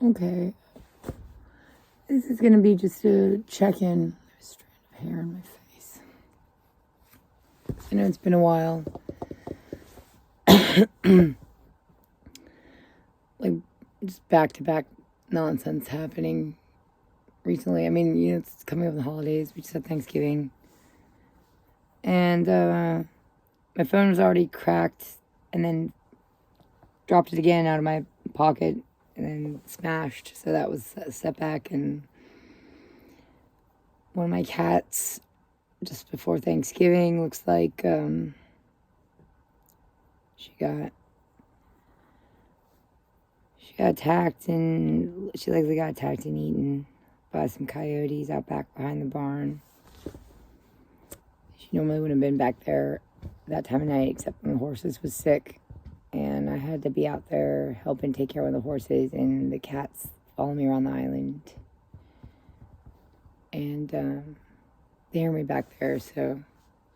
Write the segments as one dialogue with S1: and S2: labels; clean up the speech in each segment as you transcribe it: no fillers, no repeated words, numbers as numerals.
S1: Okay. This is going to be just a check-in. There's a strand of hair in my face. I know it's been a while. Like, just back-to-back nonsense happening recently. I mean, it's coming up with the holidays. We just had Thanksgiving. And my phone was already cracked and then dropped it again out of my pocket and then smashed. So that was a setback. And one of my cats, just before Thanksgiving, looks like she got attacked, and she likely got attacked and eaten by some coyotes out back behind the barn. She normally wouldn't have been back there that time of night, except when the horses was sick, and I had to be out there helping take care of the horses, and the cats follow me around the island, and they heard me back there, so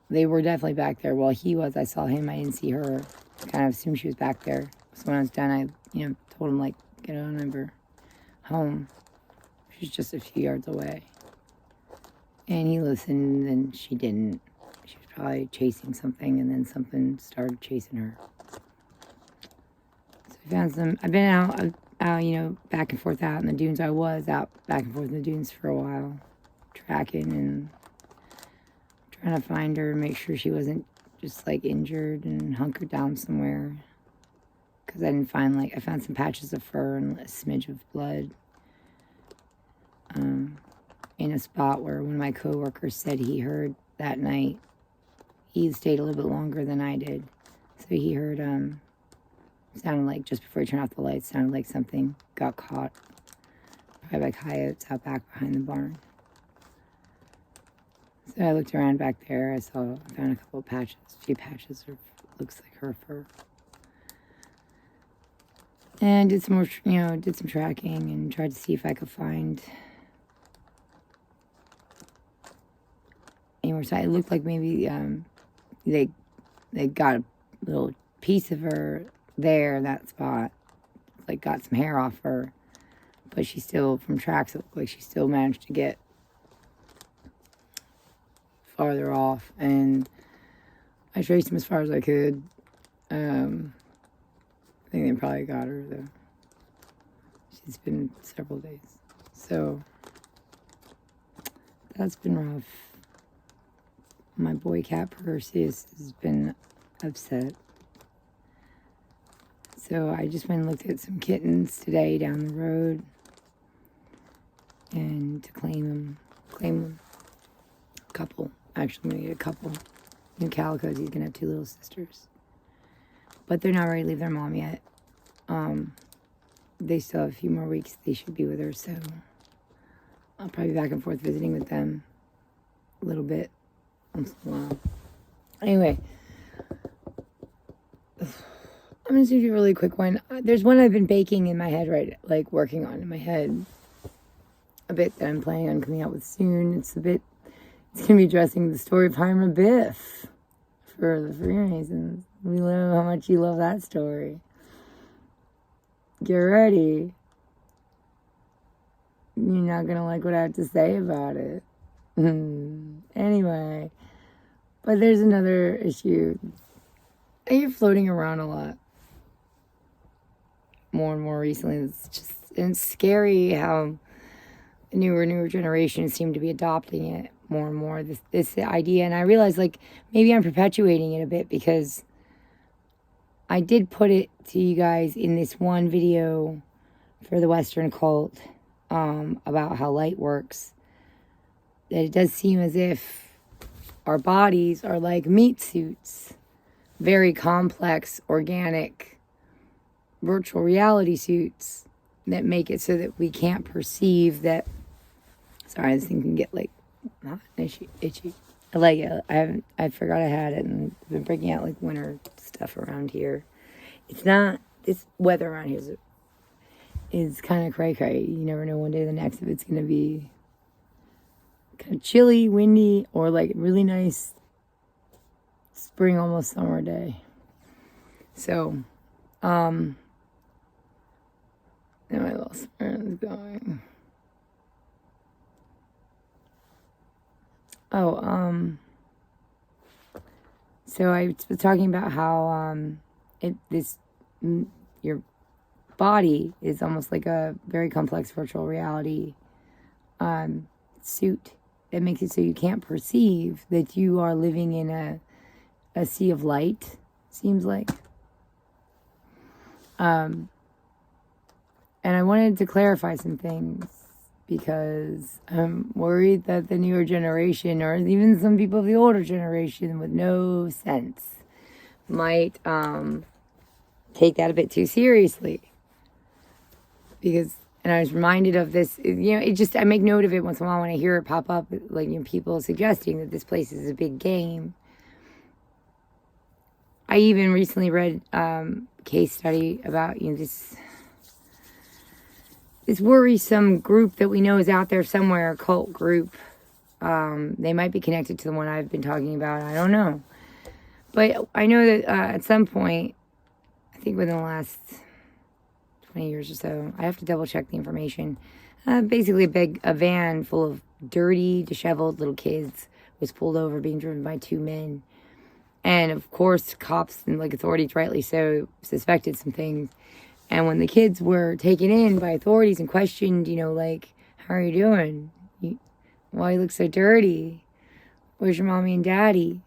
S1: they were definitely back there. While he was, I saw him, I didn't see her. I kind of assumed she was back there. So when I was done, I told him, like, get on over home. She's just a few yards away. And he listened, and she didn't. She was probably chasing something, and then something started chasing her. So I found some. I've been out, back and forth out in the dunes. I was out back and forth in the dunes for a while, tracking and trying to find her, make sure she wasn't just, like, injured and hunkered down somewhere. Because I didn't find, I found some patches of fur and a smidge of blood in a spot where one of my coworkers said he heard that night. He stayed a little bit longer than I did. So he heard, sounded like, just before he turned off the lights, sounded like something got caught, probably by coyotes out back behind the barn. So I looked around back there. I found a couple of patches, a few patches of, looks like her fur. And did some more, did some tracking and tried to see if I could find any more. So it looked like maybe they got a little piece of her there in that spot, like got some hair off her, but she still, from tracks, it looked like she still managed to get farther off, and I traced them as far as I could. I think they probably got her, though. She's been several days. So, that's been rough. My boy cat Perseus has been upset. So, I just went and looked at some kittens today down the road. And to claim them. A couple. Actually, I'm going to get a couple. New calicos. He's going to have 2 little sisters. But they're not ready to leave their mom yet. They still have a few more weeks. They should be with her, so I'll probably be back and forth visiting with them a little bit once in a while. Anyway, I'm going to do a really quick one. There's one I've been baking in my head, right, working on in my head. A bit that I'm planning on coming out with soon. It's going to be addressing the story of Hymer Biff for the Freemasons. We know how much you love that story. Get ready. You're not going to like what I have to say about it. Anyway. But there's another issue. I hear floating around a lot. More and more recently. It's scary how the newer generations seem to be adopting it more and more. This idea. And I realize, maybe I'm perpetuating it a bit because I did put it to you guys in this one video for the Western cult about how light works. That it does seem as if our bodies are like meat suits. Very complex, organic, virtual reality suits that make it so that we can't perceive that. Sorry, this thing can get hot and itchy. I like it. I forgot I had it, and I've been breaking out winter stuff around here. This weather around here is kind of cray-cray. You never know one day or the next if it's going to be kind of chilly, windy, or really nice spring, almost summer day. So, Now I lost where I was going. Oh, so I was talking about how your body is almost like a very complex virtual reality suit that makes it so you can't perceive that you are living in a sea of light, seems like. And I wanted to clarify some things because I'm worried that the newer generation, or even some people of the older generation with no sense, might take that a bit too seriously. And I was reminded of this, I make note of it once in a while when I hear it pop up, like, people suggesting that this place is a big game. I even recently read case study about, this worrisome group that we know is out there somewhere, a cult group. They might be connected to the one I've been talking about. I don't know. But I know that at some point, I think within the last 20 years or so, I have to double check the information. Basically, a van full of dirty, disheveled little kids was pulled over, being driven by two men. And of course, cops and authorities, rightly so, suspected some things. And when the kids were taken in by authorities and questioned, how are you doing? Why you look so dirty? Where's your mommy and daddy?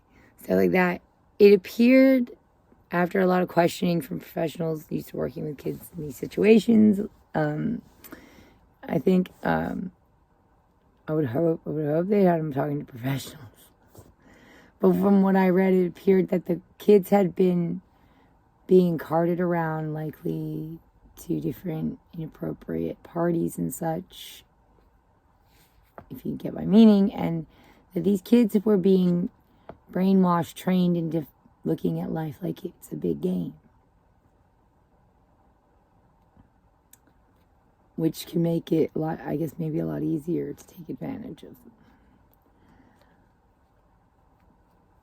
S1: Stuff like that. It appeared, after a lot of questioning from professionals used to working with kids in these situations, I think I would hope they had them talking to professionals. But from what I read, it appeared that the kids had been being carted around, likely to different inappropriate parties and such, if you get my meaning, and that these kids were being brainwashed, trained into looking at life like it's a big game, which can make it maybe a lot easier to take advantage of them.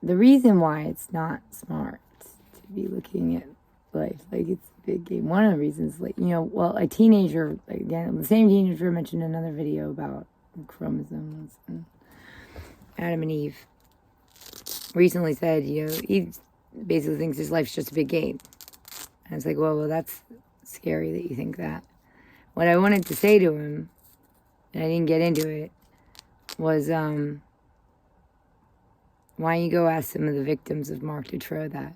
S1: The reason why it's not smart to be looking at life like it's a big game, one of the reasons, a teenager, again, the same teenager mentioned in another video about chromosomes and Adam and Eve, recently said, he basically thinks his life's just a big game. And it's like, well, that's scary that you think that. What I wanted to say to him, and I didn't get into it, was, why don't you go ask some of the victims of Marc Dutroux that,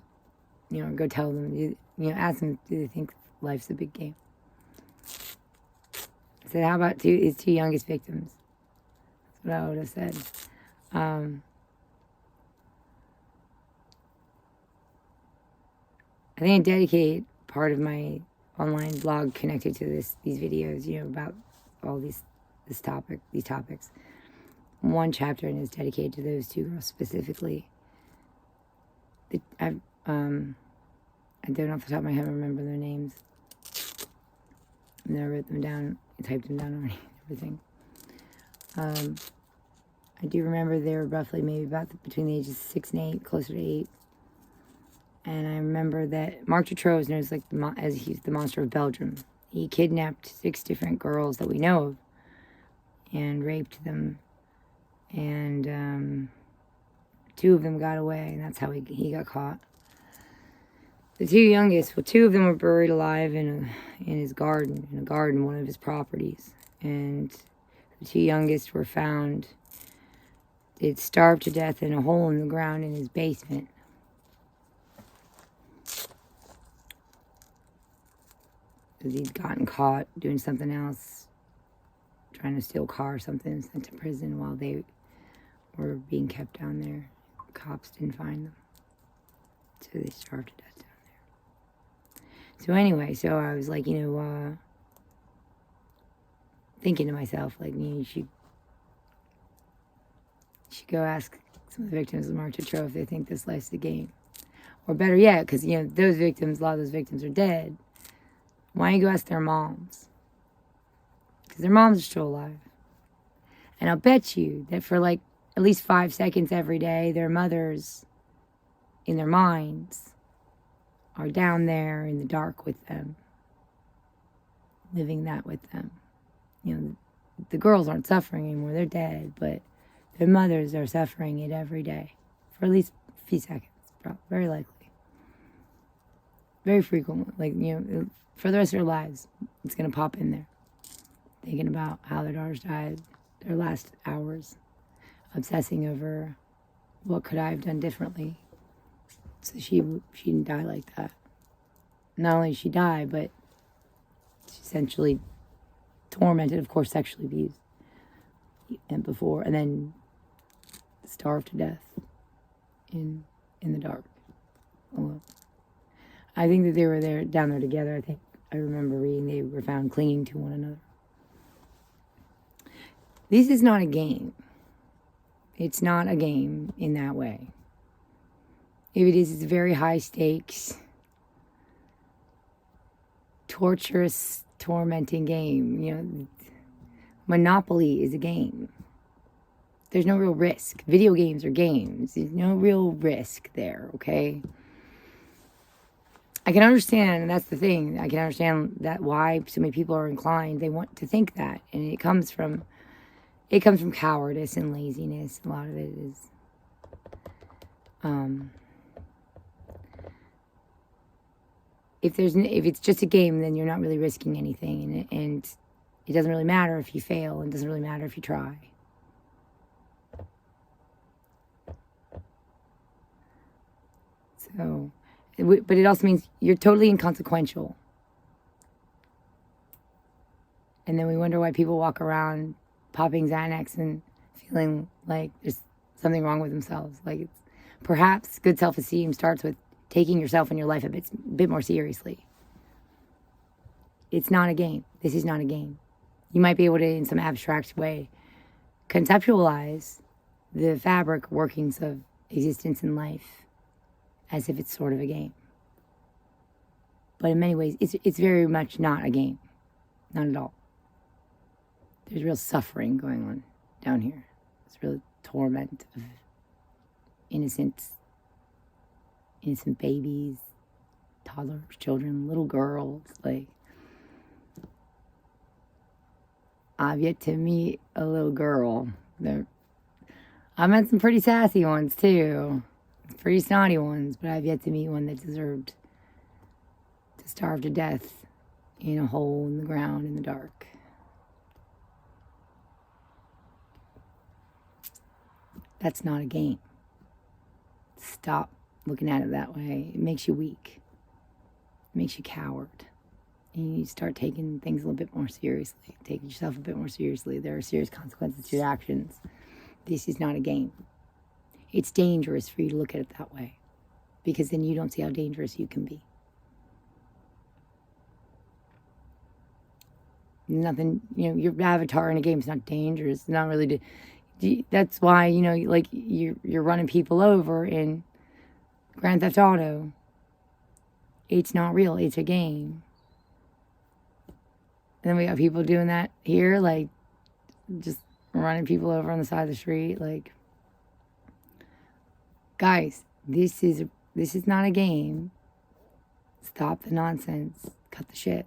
S1: go tell them, ask them, do they think life's a big game? I said, how about his two youngest victims? That's what I would have said. I think I dedicate part of my online blog connected to these videos, about all these topics. One chapter in is dedicated to those two girls specifically. I don't off the top of my head remember their names. And I wrote them down, I typed them down already, everything. I do remember they were roughly maybe between the ages of 6 and 8, closer to 8. And I remember that Marc Dutroux is known as he's the monster of Belgium. He kidnapped 6 different girls that we know of and raped them. And 2 of them got away, and that's how he got caught. The 2 youngest, 2 of them were buried alive in his garden, one of his properties. And the 2 youngest were found, they'd starved to death in a hole in the ground in his basement. Because he'd gotten caught doing something else, trying to steal a car or something, and sent to prison while they were being kept down there. Cops didn't find them. So they starved to death down there. So anyway, I was thinking to myself, you should go ask some of the victims of Marc Dutroux if they think this life's a game. Or better yet, because, those victims, a lot of those victims are dead. Why don't you go ask their moms? Because their moms are still alive. And I'll bet you that for at least 5 seconds every day, their mothers, in their minds, are down there in the dark with them, living that with them. You know, the girls aren't suffering anymore. They're dead, but their mothers are suffering it every day for at least a few seconds, probably, very likely. Very frequent, like, you know, for the rest of their lives, it's going to pop in there. Thinking about how their daughters died, their last hours, obsessing over what could I have done differently so she didn't die like that. Not only did she die, but she essentially tormented, of course, sexually abused, and then starved to death in the dark, alone. I think that they were down there together. I remember reading they were found clinging to one another. This is not a game. It's not a game in that way. If it is, it's a very high stakes, torturous, tormenting game. You know, Monopoly is a game. There's no real risk. Video games are games. There's no real risk there, okay? I can understand, and that's the thing. I can understand that why so many people are inclined. They want to think that, and it comes from cowardice and laziness. A lot of it is, if it's just a game, then you're not really risking anything, and it doesn't really matter if you fail, and it doesn't really matter if you try. So, but it also means you're totally inconsequential. And then we wonder why people walk around popping Xanax and feeling like there's something wrong with themselves. Like, it's perhaps good self-esteem starts with taking yourself and your life a bit more seriously. It's not a game. This is not a game. You might be able to, in some abstract way, conceptualize the fabric workings of existence and life as if it's sort of a game. But in many ways, it's very much not a game. Not at all. There's real suffering going on down here. It's real torment of innocent babies, toddlers, children, little girls. Like, I've yet to meet a little girl. I met some pretty sassy ones too, pretty snotty ones, but I've yet to meet one that deserved to starve to death in a hole in the ground in the dark. That's not a game. Stop looking at it that way. It makes you weak. It makes you coward. And you start taking things a little bit more seriously. Taking yourself a bit more seriously. There are serious consequences to your actions. This is not a game. It's dangerous for you to look at it that way, because then you don't see how dangerous you can be. Nothing, your avatar in a game is not dangerous. It's not really. That's why, like you're running people over in Grand Theft Auto. It's not real. It's a game. And then we got people doing that here, like just running people over on the side of the street. Like, guys, this is not a game. Stop the nonsense. Cut the shit.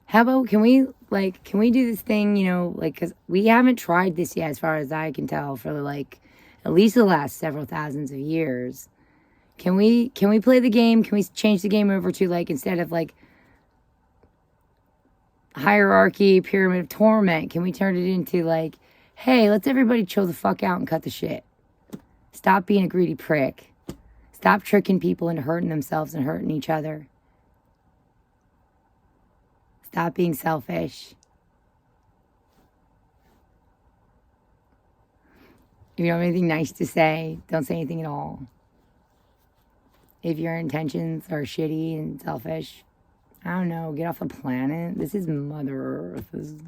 S1: How about, can we do this thing, because we haven't tried this yet, as far as I can tell, for at least the last several thousands of years. Can we play the game? Can we change the game over to, instead of, hierarchy, pyramid of torment, can we turn it into, hey, let's everybody chill the fuck out and cut the shit. Stop being a greedy prick. Stop tricking people into hurting themselves and hurting each other. Stop being selfish. If you don't have anything nice to say, don't say anything at all. If your intentions are shitty and selfish, I don't know, get off the planet. This is Mother Earth. This is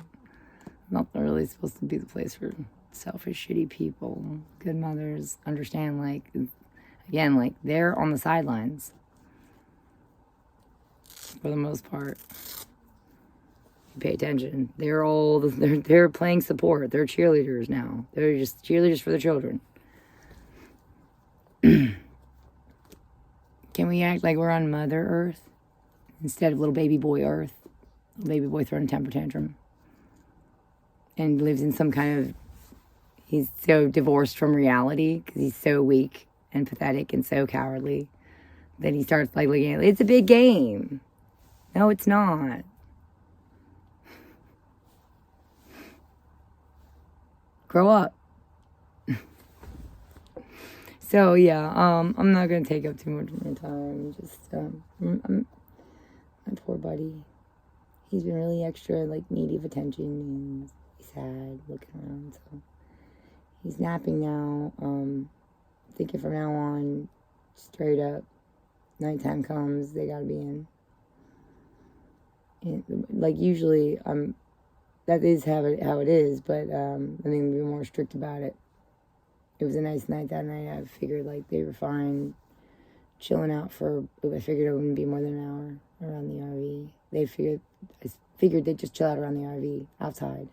S1: not really supposed to be the place for selfish, shitty people. Good mothers understand, again, they're on the sidelines for the most part. Pay attention. They're playing support. They're cheerleaders now. They're just cheerleaders for the children. Can we act like we're on Mother Earth instead of little baby boy Earth? baby boy throwing a temper tantrum. And lives in some kind of, he's so divorced from reality because he's so weak and pathetic and so cowardly that he starts like looking at it. It's a big game. No, it's not. Grow up. So yeah, I'm not gonna take up too much of your time. Just my poor buddy. He's been really extra like needy of attention and he's sad looking around. So he's napping now. Thinking from now on, straight up, nighttime comes, they gotta be in. And, like usually, that is how it is. But I think we'll be more strict about it. It was a nice night that night. I figured like they were fine, chilling out for. I figured it wouldn't be more than an hour around the RV. I figured they'd just chill out around the RV outside.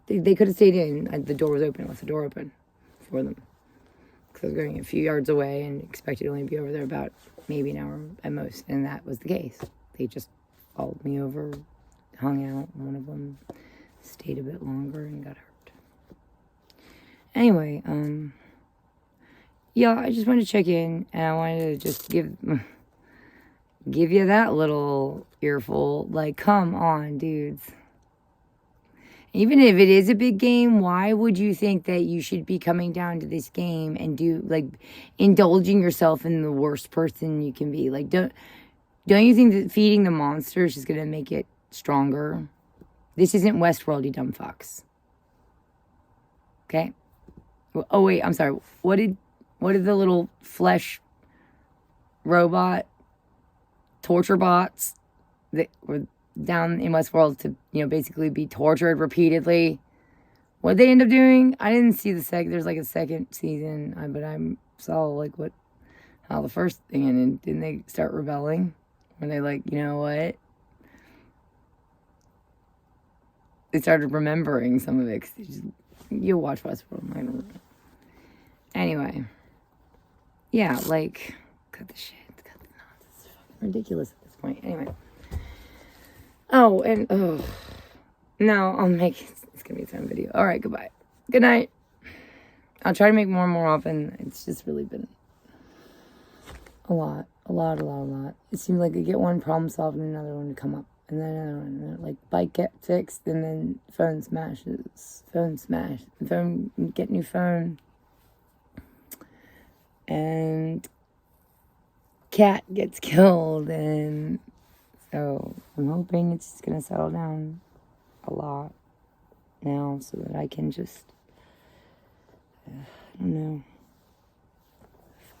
S1: They could have stayed in. The door was open. I left the door open for them because I was going a few yards away and expected to only be over there about maybe an hour at most, and that was the case. They just followed me over, hung out. One of them stayed a bit longer and got hurt. Anyway, yeah, I just wanted to check in, and I wanted to just give you that little earful. Like, come on, dudes. Even if it is a big game, why would you think that you should be coming down to this game and indulging yourself in the worst person you can be? Like, don't you think that feeding the monsters is going to make it stronger? This isn't Westworld, you dumb fucks. Okay? Oh, wait, I'm sorry. What did the little flesh robot torture bots that were down in Westworld to, basically be tortured repeatedly? What did they end up doing? I didn't see there's like a second season, but I saw like how the first thing ended. Didn't they start rebelling? Were they like, you know what? They started remembering some of it. You'll watch Westworld. I don't know. Anyway. Yeah, like, cut the shit. Cut the nonsense. It's fucking ridiculous at this point. Anyway. Oh, and, no, I'll make it. It's going to be its own video. All right, goodbye. Good night. I'll try to make more and more often. It's just really been a lot. It seems like I get one problem solved and another one to come up. And then another one. And then, like, bike get fixed. And then phone smashes. Get new phone. And cat gets killed. And so I'm hoping it's going to settle down a lot now so that I can just, I don't know,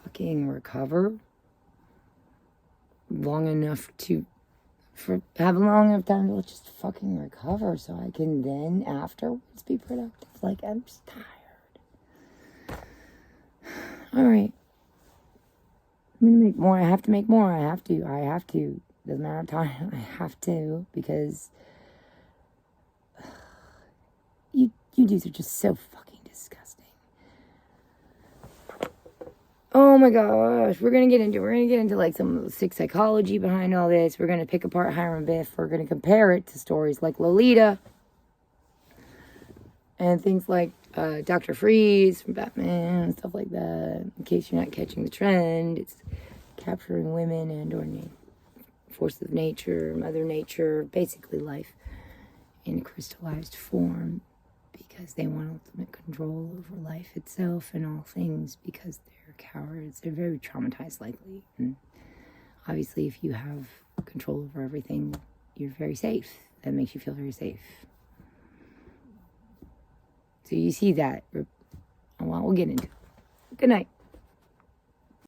S1: fucking recover long enough have a long enough time to just fucking recover so I can then afterwards be productive. Like, I'm just tired. All right. I'm going to make more. I have to make more. I have to. Doesn't matter time. I have to, because you dudes are just so fucking disgusting. Oh my gosh, we're gonna get into like some of the sick psychology behind all this. We're gonna pick apart Hiram Biff. We're gonna compare it to stories like Lolita and things like Dr. Freeze from Batman and stuff like that. In case you're not catching the trend, it's capturing women and or forces of nature, Mother Nature, basically life in a crystallized form, because they want ultimate control over life itself and all things, because they're cowards. They're very traumatized, likely. And obviously, if you have control over everything, you're very safe. That makes you feel very safe. So you see that. Well, we'll get into it. Good night.